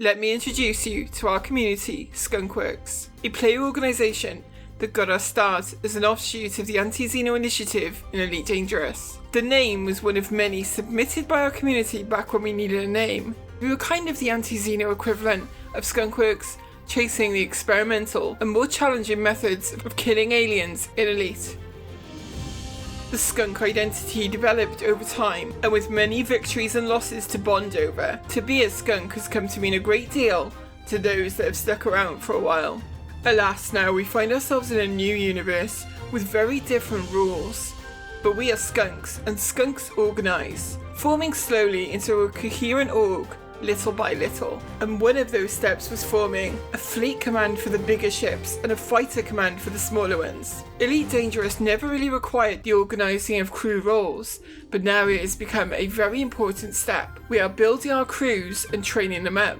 Let me introduce you to our community, Skunk Works, a player organisation that got our start as an offshoot of the Anti-Xeno initiative in Elite Dangerous. The name was one of many submitted by our community back when we needed a name. We were kind of the Anti-Xeno equivalent of Skunk Works, chasing the experimental and more challenging methods of killing aliens in Elite. The skunk identity developed over time, and with many victories and losses to bond over, to be a skunk has come to mean a great deal to those that have stuck around for a while. Alas, now we find ourselves in a new universe with very different rules. But we are skunks, and skunks organise, forming slowly into a coherent org, little by little. And one of those steps was forming a fleet command for the bigger ships and a fighter command for the smaller ones. Elite Dangerous never really required the organising of crew roles, but now it has become a very important step. We are building our crews and training them up.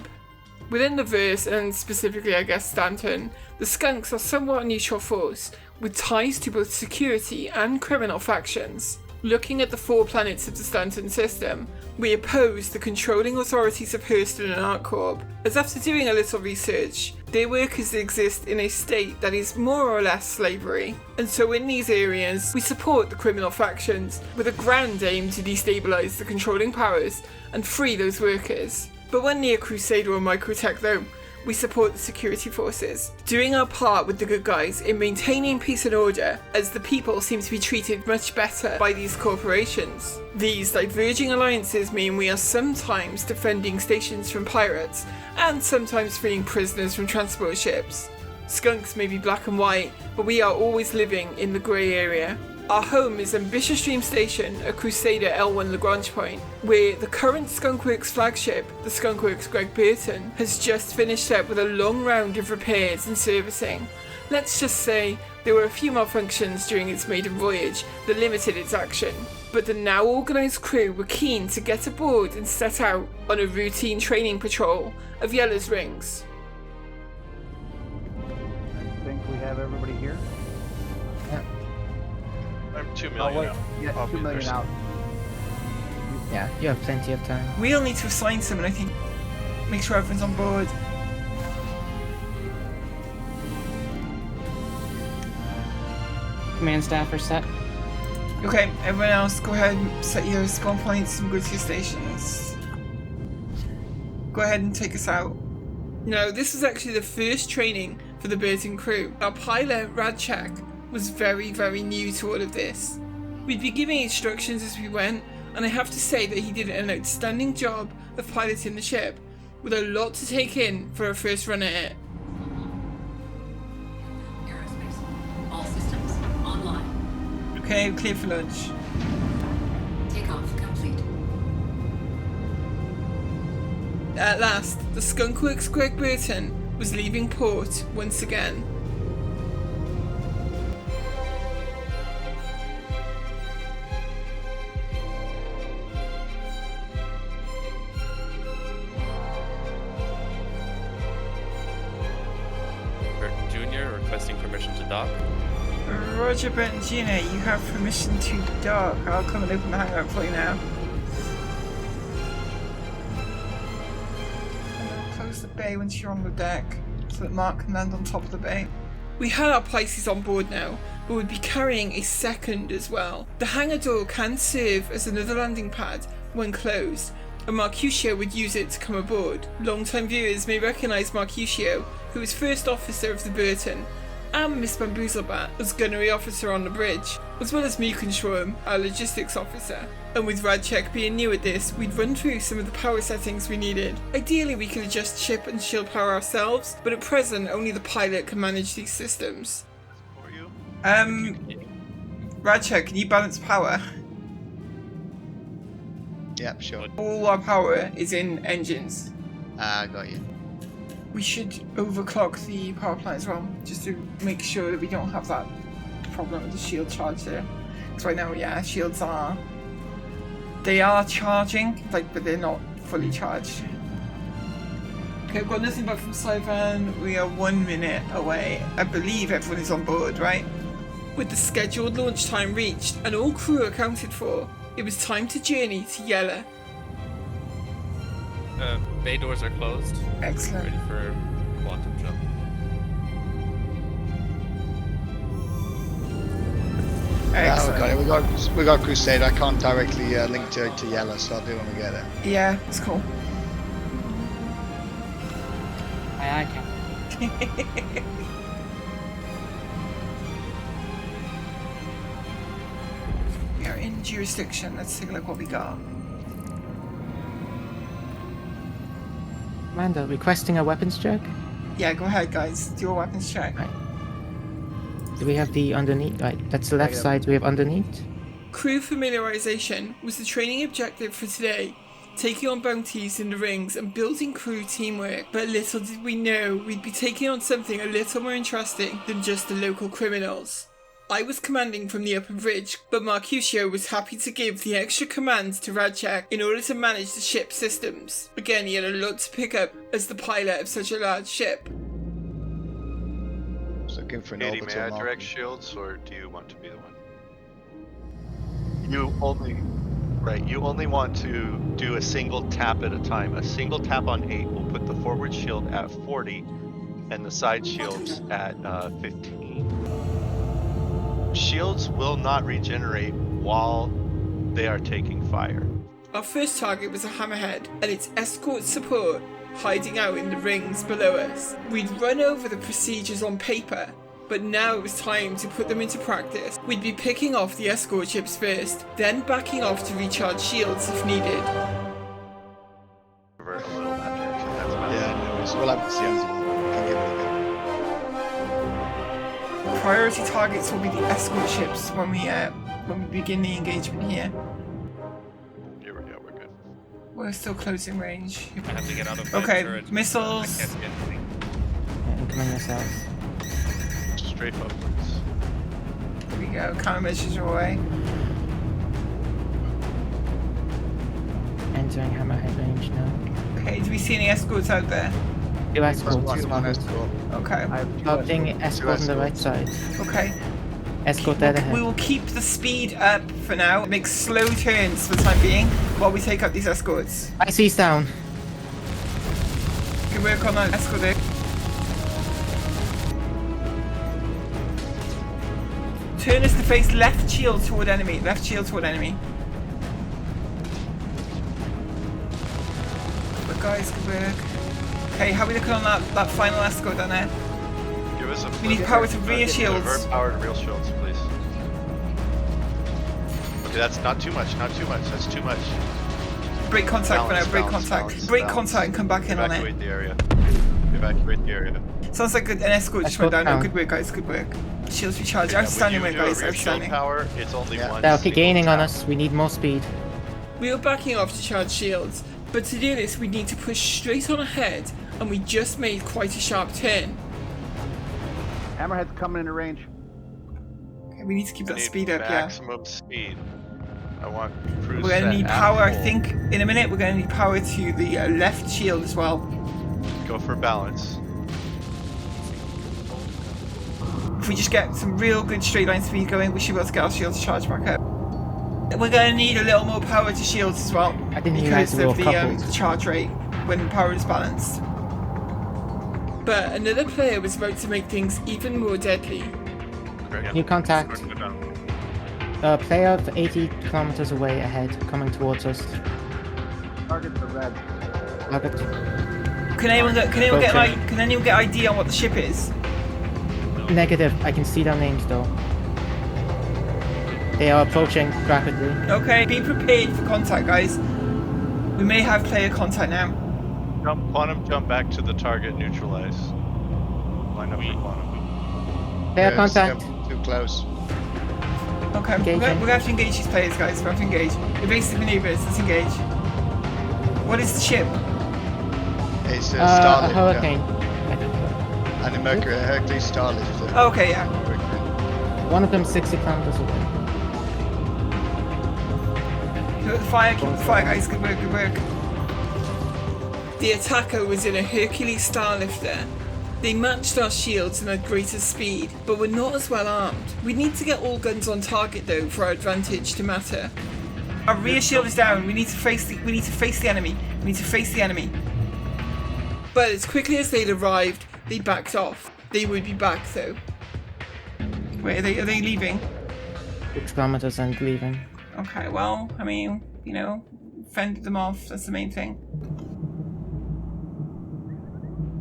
Within the verse, and specifically I guess Stanton, the skunks are somewhat a neutral force, with ties to both security and criminal factions. Looking at the 4 planets of the Stanton system, we oppose the controlling authorities of Hurston and ArcCorp, as after doing a little research, their workers exist in a state that is more or less slavery. And so in these areas, we support the criminal factions, with a grand aim to destabilise the controlling powers and free those workers. But when near Crusader or Microtech though, we support the security forces, doing our part with the good guys in maintaining peace and order, as the people seem to be treated much better by these corporations. These diverging alliances mean we are sometimes defending stations from pirates, and sometimes freeing prisoners from transport ships. Skunks may be black and white, but we are always living in the grey area. Our home is Ambitious Dream Station at Crusader L1 Lagrange Point, where the current Skunk Works flagship, the Skunk Works Greg Burton, has just finished up with a long round of repairs and servicing. Let's just say there were a few malfunctions during its maiden voyage that limited its action, but the now organised crew were keen to get aboard and set out on a routine training patrol of Yellow's Rings. I think we have everybody here. I'm 2 million out. Yeah, 2 million out. Yeah, you have plenty of time. We'll need to assign someone, I think. Make sure everyone's on board. Command staff are set. Okay, everyone else, go ahead and set your spawn points and go to your stations. Go ahead and take us out. No, this was actually the first training for the Burton crew. Our pilot, Radchak, was very, very new to all of this. We'd be giving instructions as we went, and I have to say that he did an outstanding job of piloting the ship, with a lot to take in for a first run at it. Aerospace. All systems online. Okay, clear for launch. Takeoff complete. At last, the Skunk Works Greg Burton was leaving port once again. Requesting permission to dock. Roger Burton Jr., you have permission to dock. I'll come and open the hangar for you now. And then close the bay once you're on the deck, so that Mark can land on top of the bay. We had our Pisces on board now, but we'd be carrying a second as well. The hangar door can serve as another landing pad when closed, and Marcusio would use it to come aboard. Long-time viewers may recognise Marcusio, who was first officer of the Burton, and Miss Bamboozlebat as gunnery officer on the bridge, as well as Mukenschwarm, our logistics officer. And with Radchek being new at this, we'd run through some of the power settings we needed. Ideally we could adjust ship and shield power ourselves, but at present only the pilot can manage these systems. For you? Radchek, can you balance power? Yep, sure. All our power is in engines. Got you. We should overclock the power plant as well, just to make sure that we don't have that problem with the shield charge there. Because right now, yeah, shields are... They are charging, like, but they're not fully charged. Okay, we've got nothing back from Sivan. We are 1 minute away. I believe everyone is on board, right? With the scheduled launch time reached and all crew accounted for, it was time to journey to Yella. Bay doors are closed. Excellent. Ready for quantum jump. Excellent. We got Crusade. I can't directly link to yellow, so I'll do it when we get it. Yeah, it's cool. I can. We are in jurisdiction. Let's take a look what we got. Amanda, requesting a weapons check? Yeah, go ahead, guys. Do a weapons check. Right. Do we have the underneath? Right, that's the left side. We have underneath. Crew familiarization was the training objective for today. Taking on bounties in the rings and building crew teamwork, but little did we know we'd be taking on something a little more interesting than just the local criminals. I was commanding from the upper bridge, but Marcusio was happy to give the extra commands to Radchak in order to manage the ship's systems. Again, he had a lot to pick up as the pilot of such a large ship. Just looking for an Katie, may orbital I mark. direct shields, or do you want to be the one? You only want to do a single tap at a time. A single tap on 8 will put the forward shield at 40 and the side shields at 15. Shields will not regenerate while they are taking fire. Our first target was a Hammerhead and its escort support hiding out in the rings below us. We'd run over the procedures on paper, but now it was time to put them into practice. We'd be picking off the escort ships first, then backing off to recharge shields if needed. Revert a little that direction. That's fine. Yeah, no worries. We'll have to see. Can give it a go. Priority targets will be the escort ships when we begin the engagement here. Yeah, we're good. We're still closing range. I have to get out of my Okay, turret. missiles. I can't get anything. Incoming missiles. Straight upwards. Here we go. Countermeasures are away. Entering Hammerhead range now. Okay, do we see any escorts out there? Two escorts. One escort. Okay. I have two Targeting escort on the right escorts. side. Okay. Escort dead We ahead. will keep the speed up for now. Make slow turns for the time being while we take out these escorts. IC's down. Good work on that escort there. Turn us to face left shield toward enemy. Left shield toward enemy. But guys, good work. Okay, how are we looking on that final escort down there? Give us a We need power to rear shields. Divert power to real shields, please. Okay, that's not too much, not too much. That's too much. Break contact for now, break Balance, contact. balance, Break balance. contact and come back in on it. Evacuate the area. Evacuate the area. Sounds like an escort just went Escort down. Oh, down. good work, guys, good work. Shields recharged. Yeah, Outstanding when work, you do a guys, rear shield outstanding. power, it's only Yeah. one They'll single keep gaining on tap. us. We need more speed. We are backing off to charge shields, but to do this we need to push straight on ahead, and we just made quite a sharp turn. Hammerhead's coming into range. Okay, we need to keep I that need speed up, yeah. maximum speed. I want cruise We're gonna set need at power, I full. think, in a minute we're gonna need power to the left shield as well. Go for balance. If we just get some real good straight line speed going, we should be able to get our shields charged back up. We're gonna need a little more power to shields as well, I didn't realize because we were of the coupled. charge rate when power is balanced. But another player was about to make things even more deadly. Greg, New contact. Go down. Player 80 kilometers away ahead, coming towards us. Targets are red. Target. Can anyone get ID on what the ship is? Negative. I can see their names though. They are approaching rapidly. Okay, be prepared for contact, guys. We may have player contact now. Quantum jump back to the target, neutralize. Line up for quantum. Player Yes, contact. yeah, too close. Okay, we're Engaging. gonna have to engage these players, guys. We have to engage. Evasive maneuvers, let's engage. What is the ship? It's a A Starlift. hurricane. And a Mercury, a Hercules Starlift. Oh, okay, yeah. One of them 60 kilometers away. Keep the fire, guys. Good work, good work. The attacker was in a Hercules Starlifter. They matched our shields and had greater speed, but were not as well armed. We need to get all guns on target though for our advantage to matter. Our rear shield is down. We need to face the enemy. We need to face the enemy. But as quickly as they'd arrived, they backed off. They would be back though. Wait, are they leaving? 6 kilometers and leaving. Okay, well, I mean, you know, fended them off, that's the main thing.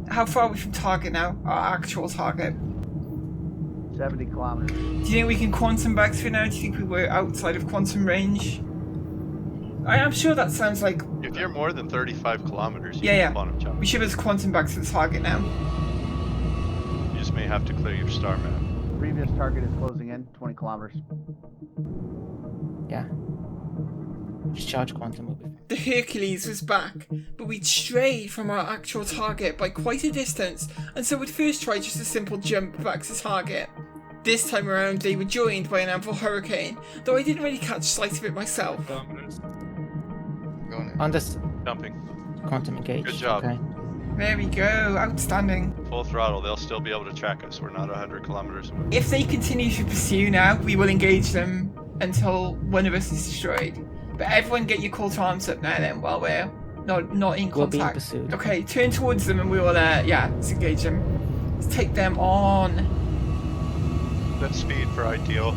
How far are we from target now? Our actual target? 70 kilometers. Do you think we can quantum back through now? Do you think we were outside of quantum range? I am sure that sounds like... If you're more than 35 kilometers, you Yeah, can quantum jump. we should have quantum back to the target now. You just may have to clear your star map. Previous target is closing in, 20 kilometers. Yeah. Discharge quantum will be fine. The Hercules was back, but we'd strayed from our actual target by quite a distance, and so would first try just a simple jump back to target. This time around, they were joined by an Anvil Hurricane, though I didn't really catch sight of it myself. Kilometers. Going in. On this Jumping. quantum engage. Good job. Okay. There we go, outstanding. Full throttle. They'll still be able to track us. We're not 100 kilometers away. If they continue to pursue now, we will engage them until one of us is destroyed. But everyone get your call to arms up now then, while we're not in We'll be in contact. pursuit. Okay, turn towards them and we will, let's engage them. Let's take them on. That speed for ideal.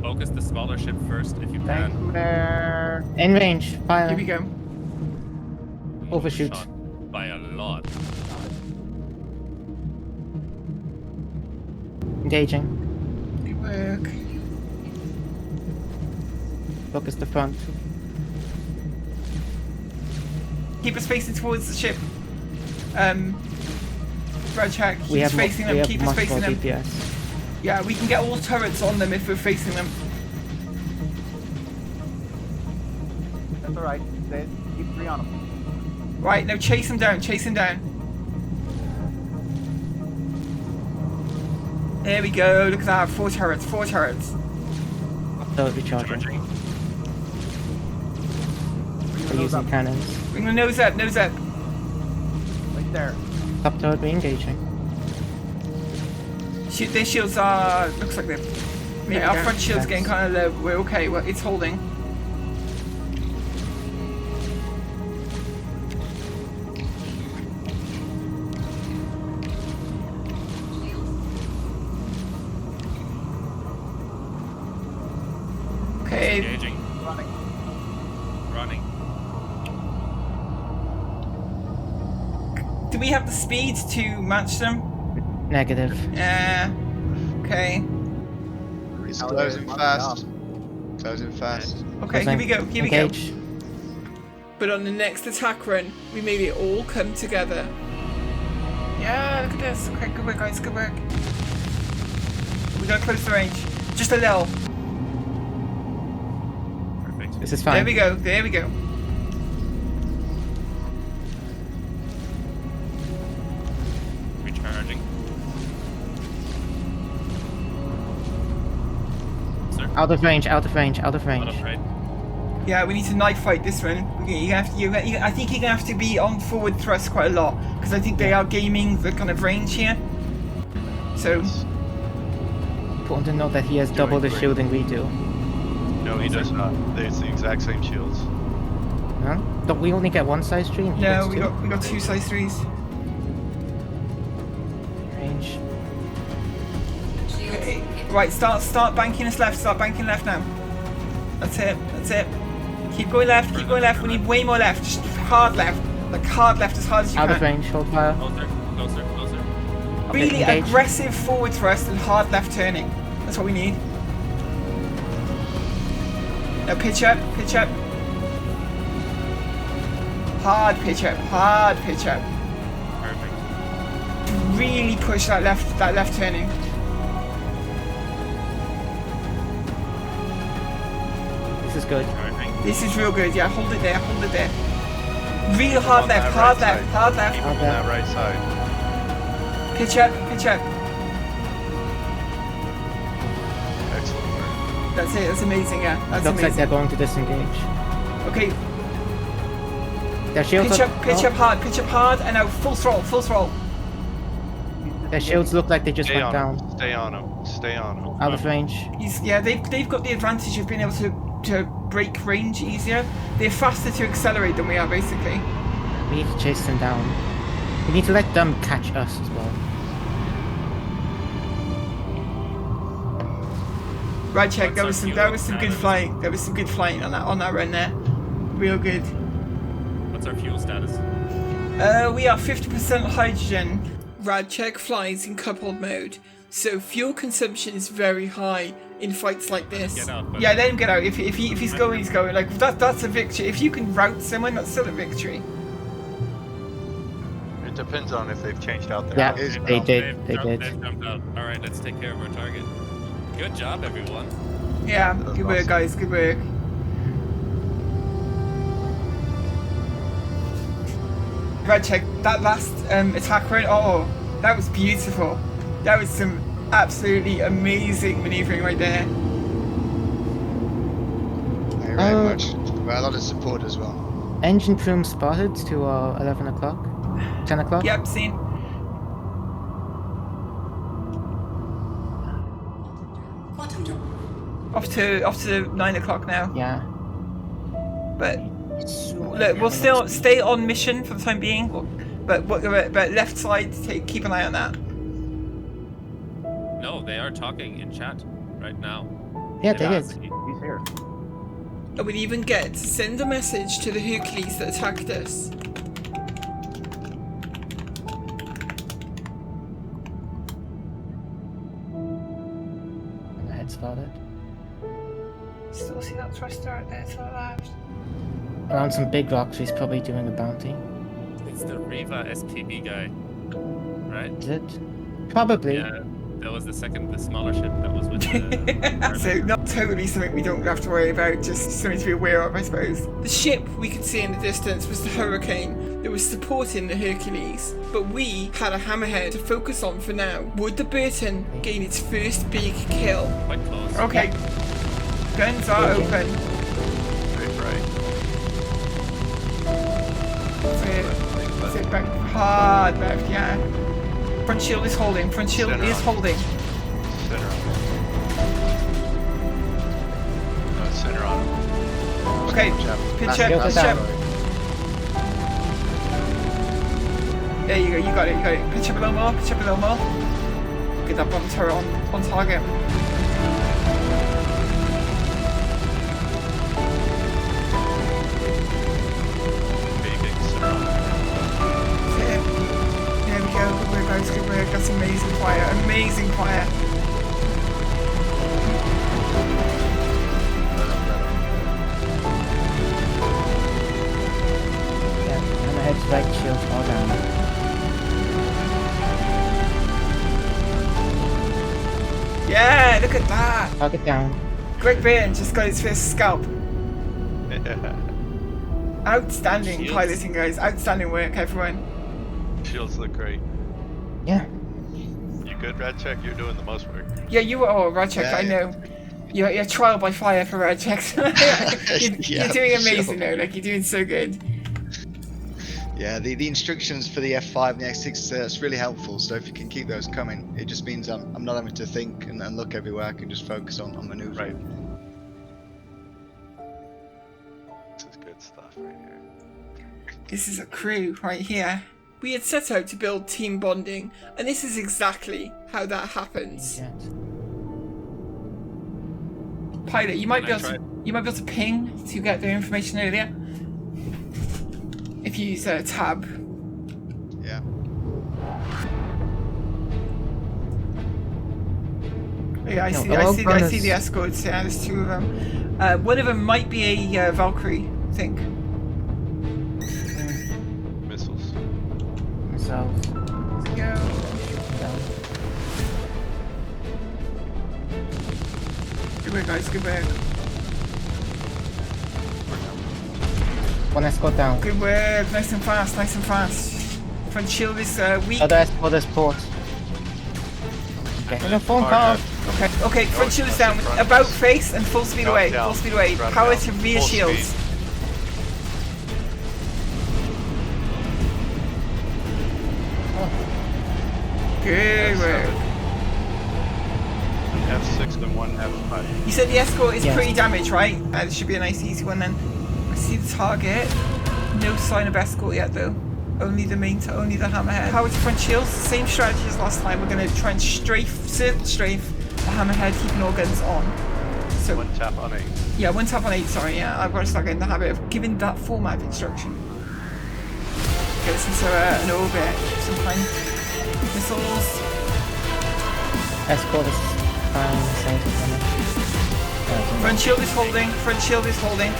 Focus the smaller ship first if you Thanks, can. Mayor. In range. Fire. Here we go. Overshoot. Shot by a lot. Engaging. Good work. Focus the front. Keep us facing towards the ship. Radchak, keep We us have facing we them, have keep us much facing more them. DPS. Yeah, we can get all turrets on them if we're facing them. That's alright. Keep 3 on them. Right, now chase them down, chase them down. There we go, look at that, 4 turrets, 4 turrets. So recharging. Charging. We're using cannons. Bring the nose up, nose up. Right there. Top turret re-engaging. Shoot, their shields are, looks like they're, yeah, our front shield's getting kind of low. We're okay, well, it's holding. Okay, Engaging. Running. Running. do we have the speed to match them? Negative. Yeah. Okay. It's How closing they're fast. Closing fast. Okay, here we go, here we go. Engage. But on the next attack run, we made it all come together. Yeah, look at this. Okay, good work, guys, good work. We got close to range. Just a little. Perfect. This is fine. There we go, there we go. Recharging. Sir. Out of range, out of range, out of range. Out of right. Yeah, we need to knife fight this one. I think you're gonna have to be on forward thrust quite a lot because I think they are gaming the kind of range here. So Important to note that he has double the great. shielding we do. No, he does not. It's the exact same shields. Huh? Don't we only get one size tree? and he no, gets we got 2 size 3s. range. Shields. Okay. Right, start banking us left. Start banking left now. That's it. That's it. Keep going left. Keep going left. We need way more left. Just hard left. Like hard left as hard as you Out of can. range, hold fire. Closer, closer, closer. Really engage. aggressive forward thrust and hard left turning. That's what we need. Now pitch up. Pitch up. Hard pitch up. Hard pitch up. Perfect. Really push that left turning. This is good. Charging. This is real good. Yeah, hold it there. Hold it there. Real hard On left. that Hard right left. side. Hard left. Keep him on Okay. that right side. Pitch up. Pitch up. Excellent work. That's it. That's amazing. Yeah, that's Looks like amazing. they're going to disengage. Okay, Their shields pitch are, up, pitch oh, up hard, and now full throttle, full throttle. Their shields look like they just Stay went on down. him. Stay on him. Stay on him. Out of range. They've got the advantage of being able to to brake range easier. They're faster to accelerate than we are, basically. We need to chase them down. We need to let them catch us as well. Right, check. There was some good flying. There was some good flying on that run there. Real good. What's our fuel status? We are 50% hydrogen. Radcheck flies in coupled mode, so fuel consumption is very high in fights like this. Get out, buddy. Yeah, let him get out. If he's going, he's going. Like that's a victory. If you can route someone, that's still a victory. It depends on if they've changed out their Yeah, outfit. they did. They did. They've jumped out. All right, let's take care of our target. Good job, everyone. Yeah, good work, awesome. guys. Good work. Radcheck, that last attack run. Oh, that was beautiful. That was some absolutely amazing maneuvering right there. Thank you very much. Well, a lot of support as well. Engine plume spotted to 11 o'clock. 10 o'clock? Yep, seen. Quantum jump. Off to 9 o'clock now. Yeah. But look, we'll still stay on mission for the time being. But left side, keep an eye on that. No, they are talking in chat right now. Yeah, they did. He's here. And we'd even get to send a message to the Hercules that attacked us. Hammerhead spotted. Still see that thruster out there to the left. Around some big rocks, he's probably doing a bounty. It's the Riva STB guy, right? Is it? Probably. Yeah, that was the smaller ship that was with the... So not totally something we don't have to worry about, just something to be aware of, I suppose. The ship we could see in the distance was the Hurricane that was supporting the Hercules, but we had a Hammerhead to focus on for now. Would the Burton gain its first big kill? Quite close. Okay, guns are open. Straight right. That's it, back hard left, yeah. Front shield is holding, front shield Center is on. holding. Center on. No, center on. Okay, picture, Go picture. down. There you go, you got it. Picture below more, picture below more. Get that bomb turret on target. Big center on. That's it. There we go, good work guys, good work. That's amazing fire, amazing fire. Yeah, Hammerhead's right shield all down. Yeah, look at that. Target down. Greg Burton just got his first scalp. Outstanding Shields. piloting guys, outstanding work everyone. Shields look great. Yeah. You good, Radcheck? You're doing the most work. Yeah, you were, oh Radcheck, Yeah, I yeah. know. You're trial by fire for Radcheck. you're Yeah, doing for amazing sure. though, like you're doing so good. Yeah, the instructions for the F5 and the X6, it's really helpful. So if you can keep those coming, it just means I'm not having to think and look everywhere. I can just focus on maneuvering. This is good stuff right here. This is a crew right here. We had set out to build team bonding, and this is exactly how that happens. Jet. Pilot, you might be Can I able to ping to get the information earlier. If you use a tab. Yeah. Yeah, I No, see. all I see gunners- the escorts. Yeah, there's two of them. One of them might be a Valkyrie, I think. Missiles. Missiles. Let's go. Down. Good work, guys. Good work. One escort down. Good work. Nice and fast. Nice and fast. Front shield is weak. Other escort is port. Getting a phone call. Okay. Okay. Front shield is down. About face and full speed Drop away. down. Full speed away. Drop Power down. to rear Full shields. speed. Good work. F6 and one F5. You said the escort is Yes. pretty damaged, right? This should be a nice easy one then. I see the target. No sign of escort yet though. Only the hammerhead. Power to front shields, same strategy as last time. We're going to try and circle strafe the hammerhead, keeping all guns on. So 1 tap on 8. yeah, 1 tap on 8, sorry, yeah. I've got to start getting the habit of giving that format of instruction. Get us into an orbit, some kind of missiles. Escort is fine. Side of them. Front shield is holding, front shield is holding.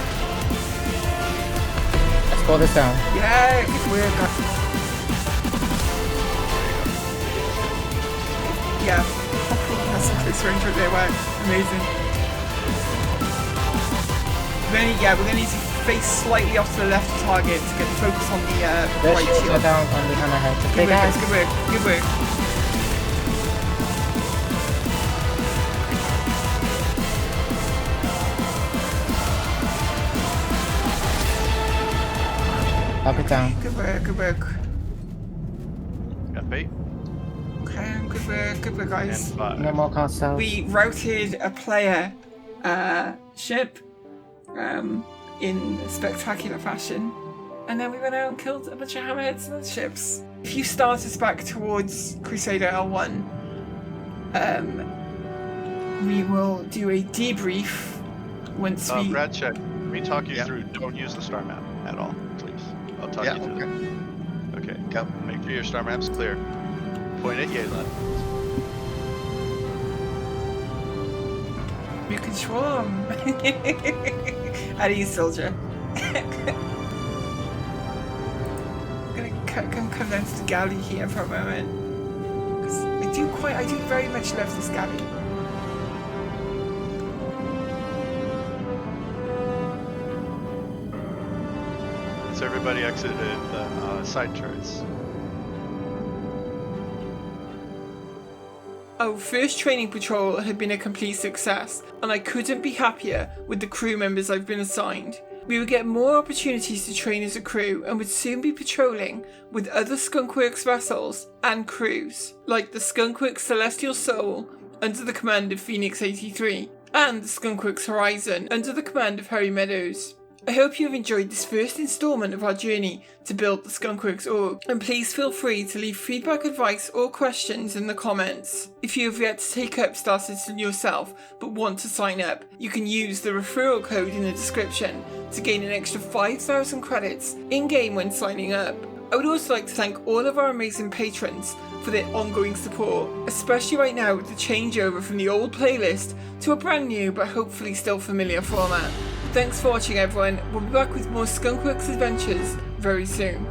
Escort is down. Yeah, good work. Yeah, that's some close range right there, wow, amazing. We're gonna need to face slightly off to the left of target to get the focus on the The right shields are shield. down on the hammerhead. Good Okay, work, guys, guys. good work, good work. Up it down. Good work, good work. F8 Okay, good work, and guys. 5. No more cast out. We routed a player ship in spectacular fashion, and then we went out and killed a bunch of hammerheads and other ships. If you start us back towards Crusader L1, we will do a debrief once we... Brad, check. Let me talk you through. Don't use the star map at all, please. I'll talk you through that. Okay. Go. Make sure your star map's clear. Point at Yayla. You control them. How do you, soldier? I'm gonna come down to the galley here for a moment. Because I do very much love this galley. So everybody exited the side turrets. Our first training patrol had been a complete success, and I couldn't be happier with the crew members I've been assigned. We would get more opportunities to train as a crew and would soon be patrolling with other Skunk Works vessels and crews, like the Skunk Works Celestial Soul under the command of Phoenix 83, and the Skunk Works Horizon under the command of Harry Meadows. I hope you have enjoyed this first instalment of our journey to build the Skunk Works org, and please feel free to leave feedback, advice or questions in the comments. If you have yet to take up Star Citizen yourself but want to sign up, you can use the referral code in the description to gain an extra 5,000 credits in-game when signing up. I would also like to thank all of our amazing patrons for their ongoing support, especially right now with the changeover from the old playlist to a brand new but hopefully still familiar format. Thanks for watching everyone, we'll be back with more Skunk Works adventures very soon.